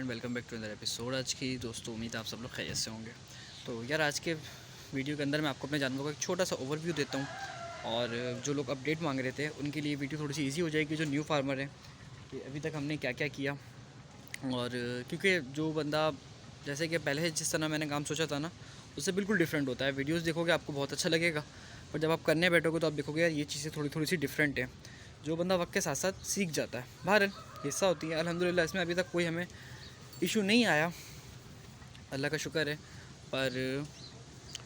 Everyone, welcome back to other episode. आज की दोस्तों उम्मीद आप सब लोग खैरियत से होंगे। तो यार आज के वीडियो के अंदर मैं आपको अपने जानवरों का एक छोटा सा ओवरव्यू देता हूँ और जो लोग अपडेट मांग रहे थे उनके लिए वीडियो थोड़ी सी इजी हो जाएगी, जो न्यू फार्मर है कि अभी तक हमने क्या क्या किया। और क्योंकि जो बंदा जैसे कि पहले जिस तरह मैंने काम सोचा था ना, उससे बिल्कुल डिफरेंट होता है। वीडियोज़ देखोगे आपको बहुत अच्छा लगेगा, पर जब आप करने बैठोगे तो आप देखोगे यार ये चीज़ें थोड़ी थोड़ी सी डिफरेंट है। जो बंदा वक्त के साथ साथ सीख जाता है, बहरहाल हिस्सा होती है। अल्हम्दुलिल्लाह इसमें अभी तक कोई हमें इशू नहीं आया, अल्लाह का शुक्र है। पर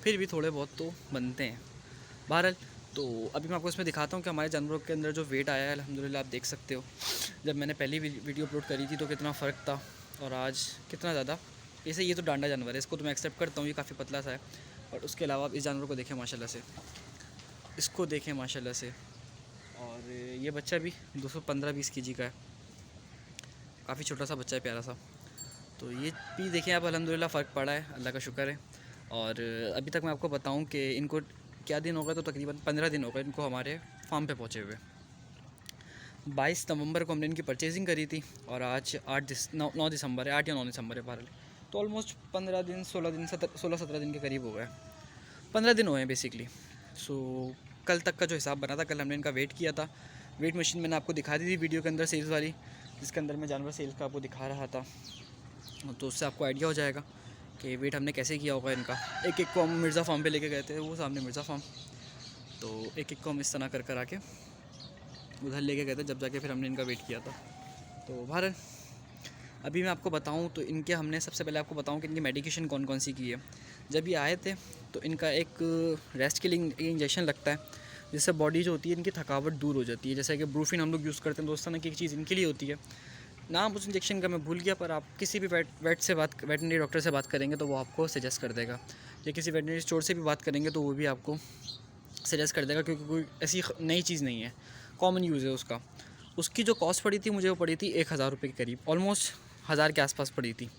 फिर भी थोड़े बहुत तो बनते हैं बहरहाल। तो अभी मैं आपको इसमें दिखाता हूँ कि हमारे जानवरों के अंदर जो वेट आया है अल्हम्दुलिल्लाह आप देख सकते हो। जब मैंने पहली वीडियो अपलोड करी थी तो कितना फ़र्क था और आज कितना ज़्यादा। जैसे ये तो डांडा जानवर है, इसको तो मैं एक्सेप्ट करता हूँ, ये काफ़ी पतला सा है। और उसके अलावा आप इस जानवर को देखें माशाल्लाह से, इसको देखें माशाल्लाह से। और ये बच्चा भी 215-20 kg का है, काफ़ी छोटा सा बच्चा है, प्यारा सा। तो ये भी देखें आप, अल्हम्दुलिल्लाह फ़र्क पड़ा है, अल्लाह का शुक्र है। और अभी तक मैं आपको बताऊं कि इनको क्या दिन हो गए, तो तकरीबन 15 दिन हो गए इनको हमारे फार्म पे पहुंचे हुए। 22 नवंबर को हमने इनकी परचेजिंग करी थी और आज 9 दिसंबर है, 8 या 9 दिसंबर है बहरहाल। तो ऑलमोस्ट 15 दिन 16 दिन के करीब हो गए, 15 दिन हुए हैं बेसिकली। सो कल तक का जो हिसाब बना था, कल हमने इनका वेट किया था। वेट मशीन मैंने आपको दिखा दी थी वीडियो के अंदर, सेल्स वाली, जिसके अंदर मैं जानवर सेल्स का आपको दिखा रहा था। तो उससे आपको आइडिया हो जाएगा कि वेट हमने कैसे किया होगा इनका। एक एक को हम मिर्ज़ा फार्म पे लेके गए थे, वो सामने मिर्ज़ा फार्म। तो एक एक को हम इस तरह कर आके उधर लेके गए थे, जब जाके फिर हमने इनका वेट किया था। तो बहरहाल अभी मैं आपको बताऊं तो इनके हमने सबसे पहले आपको बताऊं कि इनकी मेडिकेशन कौन कौन सी की है। जब ये आए थे तो इनका एक रेस्ट के लिए इंजेक्शन लगता है, जिससे बॉडी जो होती है इनकी थकावट दूर हो जाती है। जैसे कि ब्रूफिन हम लोग यूज़ करते हैं दोस्तों, की एक चीज़ इनके लिए होती है, नाम उस इंजेक्शन का मैं भूल गया, पर आप किसी भी वेटनरी डॉक्टर से बात करेंगे तो वो आपको सजेस्ट कर देगा, या किसी वेटनरी स्टोर से भी बात करेंगे तो वो भी आपको सजेस्ट कर देगा, क्योंकि कोई ऐसी नई चीज़ नहीं है, कॉमन यूज़ है उसका। उसकी जो कॉस्ट पड़ी थी मुझे, वो पड़ी थी 1000 रुपये के करीब, ऑलमोस्ट 1000 के आसपास पड़ी थी।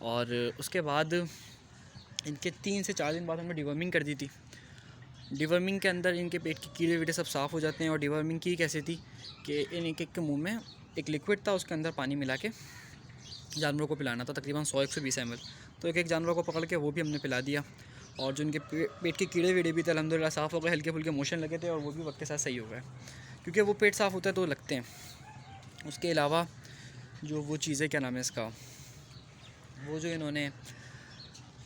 और उसके बाद इनके 3 से 4 दिन बाद हमने डिवर्मिंग कर दी थी। डिवर्मिंग के अंदर इनके पेट की कीड़े वीड़े सब साफ़ हो जाते हैं। और डिवर्मिंग की कैसे थी कि इन एक एक के मुँह में एक लिक्विड था, उसके अंदर पानी मिला के जानवरों को पिलाना था, तकरीबन 100-120 ml। तो एक एक जानवरों को पकड़ के वो भी हमने पिला दिया। और जो इनके पेट के कीड़े वीड़े भी थे अल्हम्दुलिल्लाह साफ़ हो गए, हल्के फुल्के मोशन लगे थे और वो भी वक्त के साथ सही हो गए, क्योंकि वो पेट साफ़ होता है तो लगते हैं। उसके अलावा जो वो चीज़ें, क्या नाम है इसका, वो जो इन्होंने,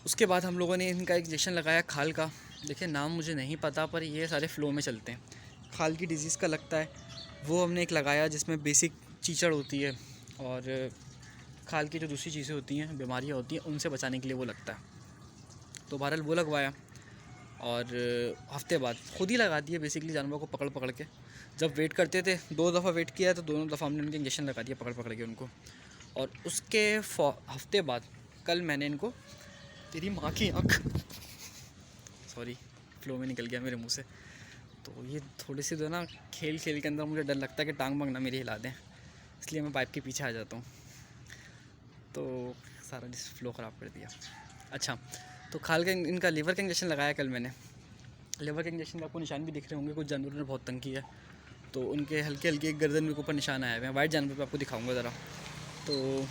उसके बाद हम लोगों ने इनका इंजेक्शन लगाया खाल का। देखिए नाम मुझे नहीं पता, पर ये सारे फ़्लो में चलते हैं। खाल की डिज़ीज़ का लगता है, वो हमने एक लगाया, जिसमें बेसिक चीचड़ होती है और खाल की जो दूसरी चीज़ें होती हैं, बीमारियाँ होती हैं, उनसे बचाने के लिए वो लगता है। तो बहरहाल वो लगवाया और हफ्ते बाद खुद ही लगा दिए बेसिकली, जानवरों को पकड़ पकड़ के। जब वेट करते थे 2 दफ़ा वेट किया है, तो दोनों दफ़ा हमने उनके इंजेक्शन लगा दिया पकड़ पकड़ के उनको। और उसके हफ्ते बाद कल मैंने इनको, तेरी माँ की आँख, सॉरी फ्लो में निकल गया मेरे मुंह से। तो ये थोड़ी सी जो ना खेल खेल के अंदर मुझे डर लगता है कि टांग वांग ना मेरी हिला दें, इसलिए मैं पाइप के पीछे आ जाता हूँ। तो सारा फ्लो ख़राब कर दिया। अच्छा, तो खाल का इनका लीवर का इंजेक्शन लगाया कल मैंने। लीवर के इंजेक्शन का आपको निशान भी दिख रहे होंगे, कुछ जानवरों ने बहुत तंग किया है तो उनके हल्के हल्के गर्दन के ऊपर निशान आए हुए हैं। वाइट जानवर पे आपको दिखाऊंगा ज़रा। तो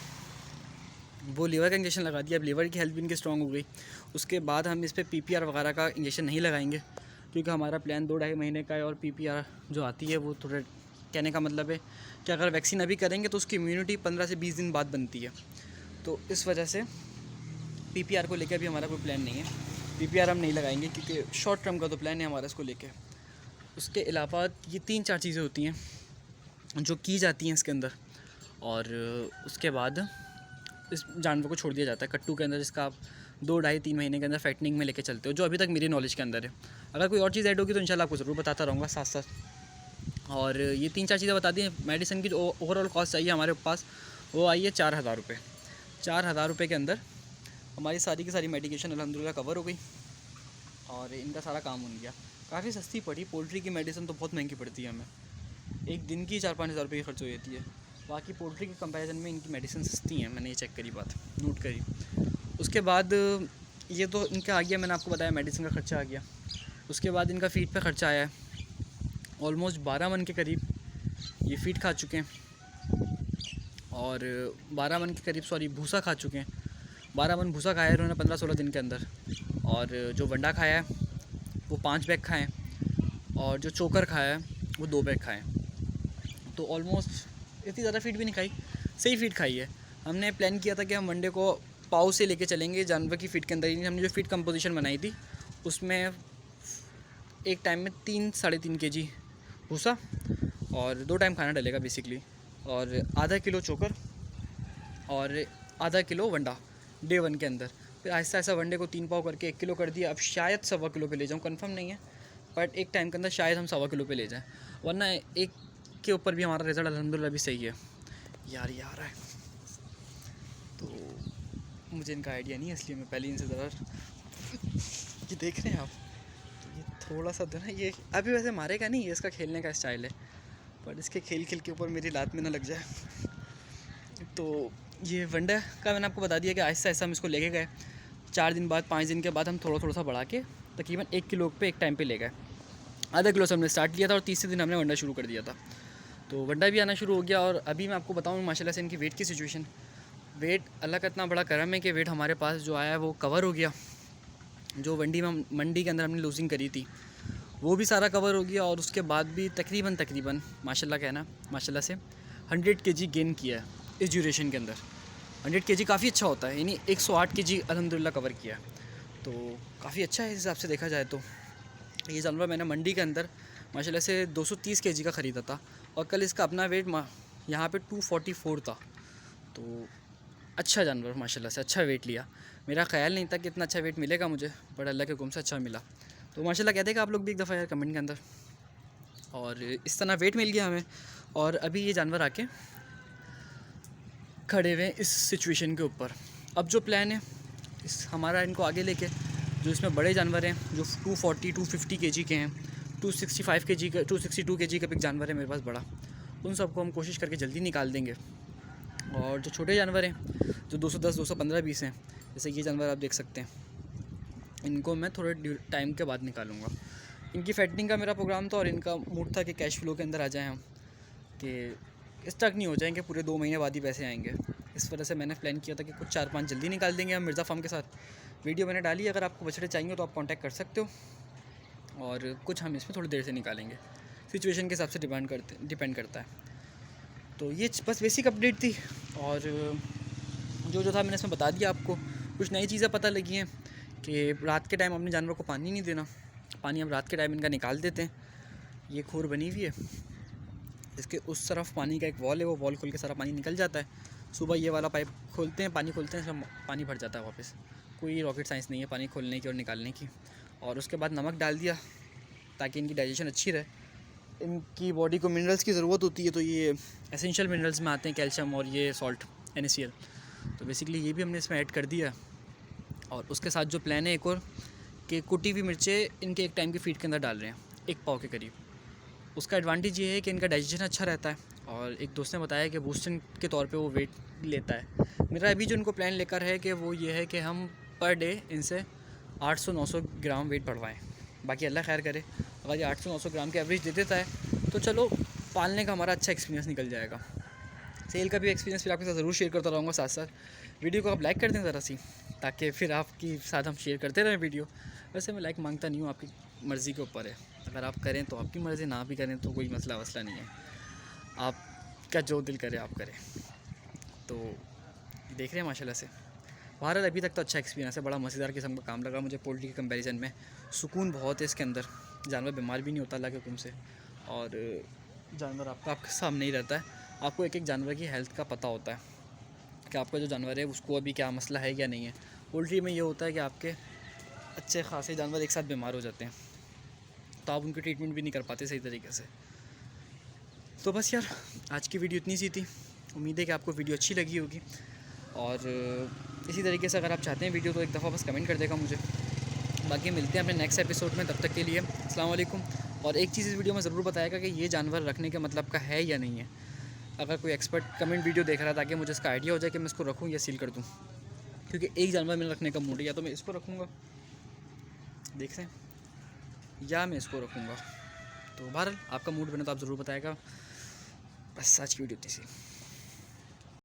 वो लीवर का इंजेक्शन लगा दिया, अब लीवर की हेल्थ भी इनकी स्ट्रॉन्ग हो गई। उसके बाद हम इस पर PPR वगैरह का इंजेक्शन नहीं लगाएंगे, क्योंकि हमारा प्लान 2-2.5 महीने का है। और PPR जो आती है वो थोड़ा, कहने का मतलब है कि अगर वैक्सीन अभी करेंगे तो उसकी इम्यूनिटी 15 से 20 दिन बाद बनती है। तो इस वजह से PPR को लेकर भी हमारा कोई प्लान नहीं है। PPR हम नहीं लगाएंगे, क्योंकि शॉर्ट टर्म का तो प्लान है हमारा इसको लेके। उसके अलावा ये 3-4 चीज़ें होती हैं जो की जाती हैं इसके अंदर। और उसके बाद इस जानवर को छोड़ दिया जाता है कट्टू के अंदर, जिसका आप 2-2.5-3 महीने के अंदर फैटनिंग में लेके चलते हो, जो अभी तक मेरी नॉलेज के अंदर है। अगर कोई और चीज़ ऐड होगी तो इंशाल्लाह आपको ज़रूर बताता रहूँगा साथ साथ। और ये 3-4 चीज़ें बता दी। मेडिसिन की जो ओवरऑल कॉस्ट आई है हमारे पास, वो आई है 4000 रुपये। 4000 रुपये के अंदर हमारी सारी की सारी मेडिकेशन अल्हम्दुलिल्लाह कवर हो गई और इनका सारा काम हो गया। काफ़ी सस्ती पड़ी। पोल्ट्री की मेडिसिन तो बहुत महंगी पड़ती है हमें, एक दिन की 4-5 हज़ार रुपये की खर्च हो जाती है। बाकी पोल्ट्री के कंपैरिजन में इनकी मेडिसिन सस्ती हैं, मैंने ये चेक करी, बात नोट करी। उसके बाद ये तो इनका आ गया, मैंने आपको बताया मेडिसिन का खर्चा आ गया। उसके बाद इनका फ़ीड पे खर्चा आया है, ऑलमोस्ट 12 मन के करीब ये फ़ीड खा चुके हैं। और 12 मन के करीब भूसा खा चुके हैं। 12 मन भूसा खाया है इन्होंने 15-16 दिन के अंदर। और जो वंडा खाया है वो 5 बैग खाए हैं, और जो चोकर खाया है वो 2 बैग खाए हैं। तो ऑलमोस्ट इतनी ज़्यादा फीड भी नहीं खाई, सही फीड खाई है। हमने प्लान किया था कि हम वनडे को पाव से लेके चलेंगे जानवर की फीड के अंदर ही। हमने जो फीड कंपोजिशन बनाई थी उसमें एक टाइम में 3-3.5 kg भूसा और 2 टाइम खाना डलेगा बेसिकली, और आधा किलो चोकर और आधा किलो वंडा डे 1 के अंदर। फिर आहिस्ता आहिस्ता वनडे को 3 पाव करके 1 किलो कर दिया। अब शायद 1.25 किलो पे ले जाऊँ, कंफर्म नहीं है, बट एक टाइम के अंदर शायद हम 1.25 किलो पे ले जाएँ, वरना एक के ऊपर भी हमारा रिज़ल्ट अल्हम्दुलिल्लाह भी सही है। यार ये आ रहा है तो मुझे इनका आइडिया नहीं है, इसलिए मैं पहले इनसे ज़रा ये देख रहे हैं आप, ये थोड़ा सा तो ना, ये अभी वैसे मारेगा नहीं, ये इसका खेलने का स्टाइल है, पर इसके खेल के ऊपर मेरी लात में ना लग जाए। तो ये वनडे का मैंने आपको बता दिया कि आहिस्ता आहिस्ता हम इसको लेके गए। 4 दिन बाद 5 दिन के बाद हम थोड़ा सा बढ़ा के तकरीबन 1 किलो पे एक टाइम पे ले गए। आधा किलो से हमने स्टार्ट किया था और तीसरे दिन हमने वंडा शुरू कर दिया था। तो वंडा भी आना शुरू हो गया। और अभी मैं आपको बताऊँ माशाल्लाह से इनकी वेट की सिचुएशन, वेट अल्लाह का इतना बड़ा करम है कि वेट हमारे पास जो आया है वो कवर हो गया। जो मंडी के अंदर हमने लूजिंग करी थी वो भी सारा कवर हो गया, और उसके बाद भी तकरीबन माशाल्लाह कहना माशाल्लाह से 100 kg गेन किया है इस ड्यूरेशन के अंदर। 100 kg काफ़ी अच्छा होता है, यानी 108 kg अल्हम्दुलिल्लाह कवर किया, तो काफ़ी अच्छा है इस हिसाब से देखा जाए। तो ये जानवर मैंने मंडी के अंदर माशाल्लाह से 230 kg का ख़रीदा था, और कल इसका अपना वेट यहाँ पे 244 था। तो अच्छा जानवर माशाल्लाह से अच्छा वेट लिया। मेरा ख्याल नहीं था कि इतना अच्छा वेट मिलेगा मुझे, बट अल्लाह के हुक्म से अच्छा मिला। तो माशाल्लाह कह देगा आप लोग भी एक दफ़ा यार कमेंट के अंदर। और इस तरह वेट मिल गया हमें, और अभी ये जानवर आके खड़े हुए हैं इस सिचुएशन के ऊपर। अब जो प्लान है इस हमारा इनको आगे लेके, जो इसमें बड़े जानवर हैं जो 240-250 kg के हैं, 265 kg का 262 kg का एक जानवर है मेरे पास बड़ा, उन सबको हम कोशिश करके जल्दी निकाल देंगे। और जो छोटे जानवर हैं जो 210, 215, 20 हैं, जैसे ये जानवर आप देख सकते हैं, इनको मैं थोड़े टाइम के बाद निकालूंगा। इनकी फैटनिंग का मेरा प्रोग्राम था, और इनका मूड था कि कैश फ्लो के अंदर आ जाएँ हम, कि स्टक नहीं हो जाएंगे, पूरे 2 महीने बाद ही पैसे आएंगे। इस वजह से मैंने प्लान किया था कि कुछ 4-5 जल्दी निकाल देंगे हम मिर्ज़ा फार्म के साथ। वीडियो मैंने डाली, अगर आपको बछड़े चाहिए तो आप कांटेक्ट कर सकते हो, और कुछ हम इसमें थोड़ी देर से निकालेंगे, सिचुएशन के हिसाब से डिपेंड करता है। तो ये बस बेसिक अपडेट थी, और जो था मैंने इसमें बता दिया आपको। कुछ नई चीज़ें पता लगी हैं कि रात के टाइम अपने जानवर को पानी नहीं देना, पानी हम रात के टाइम इनका निकाल देते हैं। ये खोर बनी हुई है, इसके उस तरफ पानी का एक वॉल है, वो वॉल खोल के सारा पानी निकल जाता है। सुबह ये वाला पाइप खोलते हैं, पानी खोलते हैं, इसमें पानी भर जाता है वापस। कोई रॉकेट साइंस नहीं है पानी खोलने की और निकालने की। और उसके बाद नमक डाल दिया ताकि इनकी डाइजेशन अच्छी रहे। इनकी बॉडी को मिनरल्स की ज़रूरत होती है, तो ये एसेंशियल मिनरल्स में आते हैं कैल्शियम और ये सॉल्ट NaCl। तो बेसिकली ये भी हमने इसमें ऐड कर दिया। और उसके साथ जो प्लान है एक और, कि कुटी हुई मिर्चें इनके एक टाइम की फीड के अंदर डाल रहे हैं 1 पाव के करीब। उसका एडवांटेज ये है कि इनका डाइजेशन अच्छा रहता है, और एक दोस्त ने बताया कि बूस्टिंग के तौर पे वो वेट लेता है। मेरा अभी जो इनको प्लान लेकर है कि वो ये है कि हम पर डे इनसे 800-900 ग्राम वेट बढ़वाएं। बाकी अल्लाह खैर करे, अगर ये 800-900 ग्राम के एवरेज दे देता है तो चलो पालने का हमारा अच्छा एक्सपीरियंस निकल जाएगा। सेल का भी एक्सपीरियंस फिर आपके साथ ज़रूर शेयर करता रहूँगा साथ साथ। वीडियो को आप लाइक कर दें ज़रा सी, ताकि फिर आपके साथ हम शेयर करते रहें वीडियो। वैसे मैं लाइक मांगता नहीं हूँ, आपकी मर्ज़ी के ऊपर है, अगर आप करें तो आपकी मर्ज़ी, ना भी करें तो कोई मसला वसला नहीं है, आपका जो दिल करे आप करें। तो देख रहे हैं माशाल्लाह से बहरहाल अभी तक तो अच्छा एक्सपीरियंस है, बड़ा मज़ेदार किस्म का काम लगा मुझे। पोल्ट्री के कंपैरिजन में सुकून बहुत है इसके अंदर, जानवर बीमार भी नहीं होता अल्लाह के हुक्म से, और जानवर आपके सामने ही रहता है। आपको एक एक जानवर की हेल्थ का पता होता है कि आपका जो जानवर है उसको अभी क्या मसला है या नहीं है। पोल्ट्री में ये होता है कि आपके अच्छे खासे जानवर एक साथ बीमार हो जाते हैं, तो आप उनकी ट्रीटमेंट भी नहीं कर पाते सही तरीके से। तो बस यार आज की वीडियो इतनी सी थी, उम्मीद है कि आपको वीडियो अच्छी लगी होगी। और इसी तरीके से अगर आप चाहते हैं वीडियो तो एक दफ़ा बस कमेंट कर देगा मुझे। बाकी मिलते हैं अपने नेक्स्ट एपिसोड में, तब तक के लिए अस्सलाम वालेकुम। और एक चीज़ इस वीडियो में ज़रूर बताएगा कि ये जानवर रखने के मतलब का है या नहीं है। अगर कोई एक्सपर्ट कमेंट वीडियो देख रहा है, ताकि मुझे इसका आइडिया हो जाए कि मैं इसको रखूँ या सील कर दूँ, क्योंकि एक जानवर मैंने रखने का मूड है, या तो मैं इसको रखूँगा देख लें, या मैं इसको रखूँगा। तो बहरहाल आपका मूड बने तो आप ज़रूर बताएगा। बस आज की वीडियो इतनी सी।